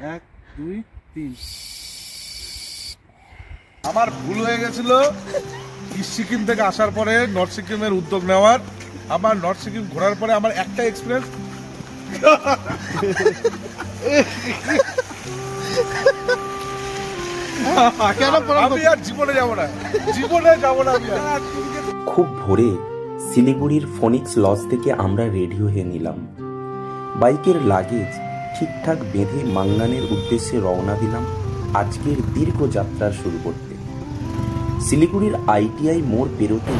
1 2 3। আমার ভুল হয়ে গেছিল ইস্ট সিকিম থেকে আসার পরে নর্থ সিকিমের উদ্যোগ নেওয়ার। আমার নর্থ সিকিম ঘোরার পরে আমার একটা এক্সপিরিয়েন্স, আমি আর জীবনে যাবো না, জীবনে যাবো না আমি। খুব ভোরে শিলিগুড়ির ফোনিক্স লজ থেকে আমরা রেডি হয়ে নিলাম। বাইকের লাগেজ ঠিকঠাক বেঁধে মাঙ্গানের উদ্দেশ্যে রওনা দিলাম আজকের দীর্ঘ যাত্রা শুরু করতে। শিলিগুড়ির আইটিআই মোড় পেরোতে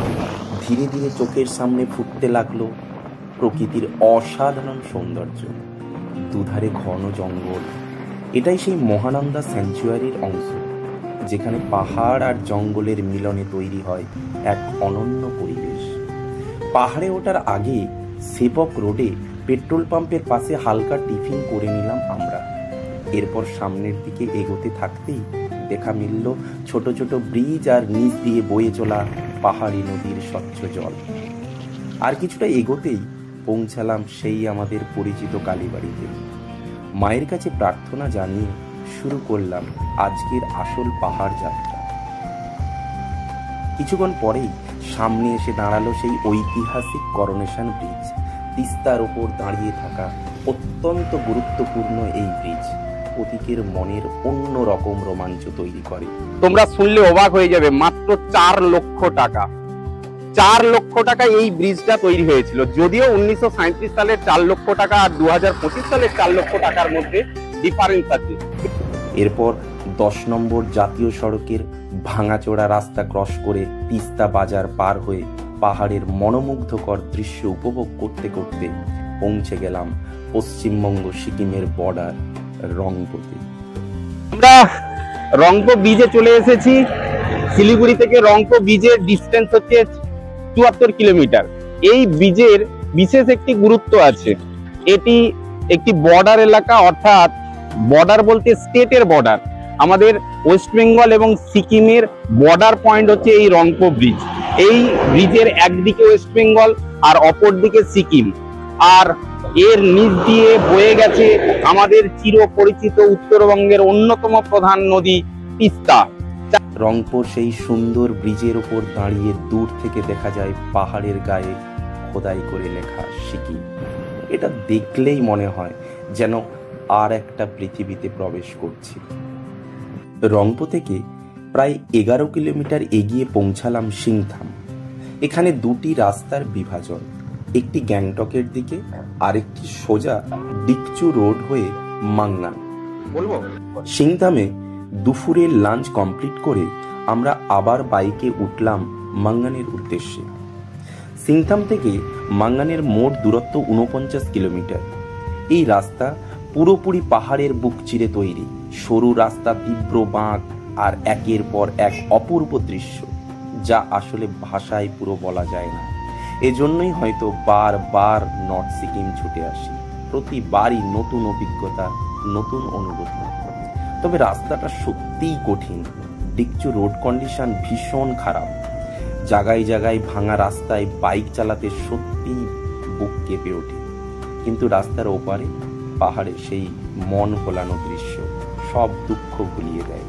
ধীরে ধীরে চোখের সামনে ফুটতে লাগলো প্রকৃতির অসাধারণ সৌন্দর্য। দুধারে ঘন জঙ্গল। এটাই সেই মহানন্দা স্যাংচুয়ারির অংশ, যেখানে পাহাড় আর জঙ্গলের মিলনে তৈরি হয় এক অনন্য পরিবেশ। পাহাড়ে ওঠার আগে সেবক রোডে পেট্রোল পাম্পের পাশে হালকা টিফিন করে নিলাম আমরা। এরপর সামনের দিকে এগোতে থাকতেই দেখা মিলল ছোট ছোট ব্রিজ আর নিচ দিয়ে বয়ে চলা পাহাড়ি নদীর স্বচ্ছ জল। আর কিছুটা এগোতেই পৌঁছালাম সেই আমাদের পরিচিত কালীবাড়িতে। মায়ের কাছে প্রার্থনা জানিয়ে শুরু করলাম আজকের আসল পাহাড় যাত্রা। কিছুক্ষণ পরেই সামনে এসে দাঁড়ালো সেই ঐতিহাসিক করোনেশন ব্রিজ। তিস্তার ওপর দাঁড়িয়ে থাকা অত্যন্ত গুরুত্বপূর্ণ এই ব্রিজ প্রতীকের মনের অন্য রকম রোমাঞ্চ তৈরি করে। তোমরা শুনলে অবাক হয়ে যাবে, মাত্র 4 লক্ষ টাকা। 4 লক্ষ টাকা এই ব্রিজটা তৈরি হয়েছিল। যদিও 1937 সালের 4 লক্ষ টাকা আর 2025 সালের 4 লক্ষ টাকার মধ্যে ডিফারেন্স আছে। এরপর 10 নম্বর জাতীয় সড়কের ভাঙাচোরা রাস্তা ক্রস করে তিস্তা বাজার পার হয়ে পাহাড়ের মনোমুগ্ধকর দৃশ্য উপভোগ করতে করতে পৌঁছে গেলাম পশ্চিমবঙ্গ সিকিমের বর্ডার রংপোতে। আমরা রংপো ব্রিজে চলে এসেছি। শিলিগুড়ি থেকে রংপো ব্রিজের ডিস্টেন্স হচ্ছে 74 কিলোমিটার। এই ব্রিজের বিশেষ একটি গুরুত্ব আছে। এটি একটি বর্ডার এলাকা, অর্থাৎ বর্ডার বলতে স্টেটের বর্ডার। আমাদের ওয়েস্ট বেঙ্গল এবং সিকিমের বর্ডার পয়েন্ট হচ্ছে এই রংপো ব্রিজ। এই ব্রিজের একদিকে ওয়েস্ট বেঙ্গল আর অপর দিকে সিকিম, আর এর নিচ দিয়ে বয়ে গেছে আমাদের চিরপরিচিত উত্তরবঙ্গের অন্যতম প্রধান নদী তিস্তা। রংপুর সেই সুন্দর ব্রিজের উপর দাঁড়িয়ে দূর থেকে দেখা যায় পাহাড়ের গায়ে খোদাই করে লেখা সিকিম। এটা দেখলেই মনে হয় যেন আর একটা পৃথিবীতে প্রবেশ করছি। রংপো থেকে প্রায় 11 কিলোমিটার এগিয়ে পৌঁছালাম সিংথাম। এখানে দুটি রাস্তার বিভাজন, একটি গ্যাংটকের দিকে আরেকটি সোজা ডিকচু রোড হয়ে মাঙ্গান। সিংথামে দুপুরের লাঞ্চ কমপ্লিট করে আমরা আবার বাইকে উঠলাম মাঙ্গানের উদ্দেশ্যে। সিংথাম থেকে মাঙ্গানের মোট দূরত্ব 49 কিলোমিটার। এই রাস্তা পুরোপুরি পাহাড়ের বুক চিরে তৈরি। সরু রাস্তা, তীব্র বাঁক আর একের পর এক অপূর্ব দৃশ্য, যা আসলে ভাষায় পুরো বলা যায় না। এজন্যই হয়তো বারবার নর্থ সিকিম ছুটে আসি। প্রতিবারই নতুন অভিজ্ঞতা, নতুন অনুভূতি। তবে রাস্তাটা সত্যিই কঠিন। ডিকচু রোড কন্ডিশন ভীষণ খারাপ। জায়গায় জায়গায় ভাঙা রাস্তায় বাইক চালাতে সত্যিই বুক কেঁপে ওঠে। কিন্তু রাস্তার ওপারে পাহাড়ে সেই মন ভোলানো দৃশ্য সব দুঃখ ভুলিয়ে দেয়।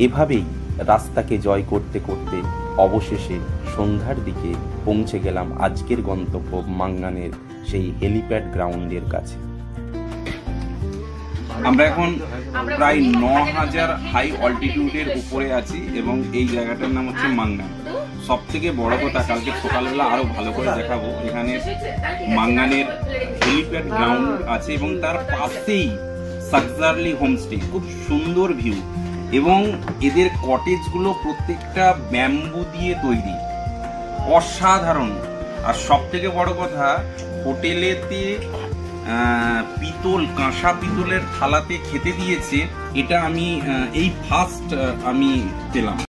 এভাবেই রাস্তাকে জয় করতে করতে অবশেষে সন্ধ্যার দিকে পৌঁছে গেলাম আজকের গন্তব্য মাঙ্গানের সেই হেলিপ্যাড গ্রাউন্ডের কাছে। আমরা এখন প্রায় 9000 হাই অল্টিটিউডের উপরে আছি এবং এই জায়গাটার নাম হচ্ছে মাঙ্গান। সব থেকে বড় কথা, কালকে সকালবেলা আরো ভালো করে দেখাবো। এখানে মাঙ্গানের হেলিপ্যাড গ্রাউন্ড আছে এবং তার পাশেই সাকজারলি হোমস্টে, খুব সুন্দর ভিউ। এবং এদের কটেজগুলো প্রত্যেকটা ব্যাম্বু দিয়ে তৈরি, অসাধারণ। আর সব থেকে বড় কথা, হোটেলেতে পিতল, কাঁসা পিতলের থালাতে খেতে দিয়েছে। এটা আমি এই ফার্স্ট আমি পেলাম।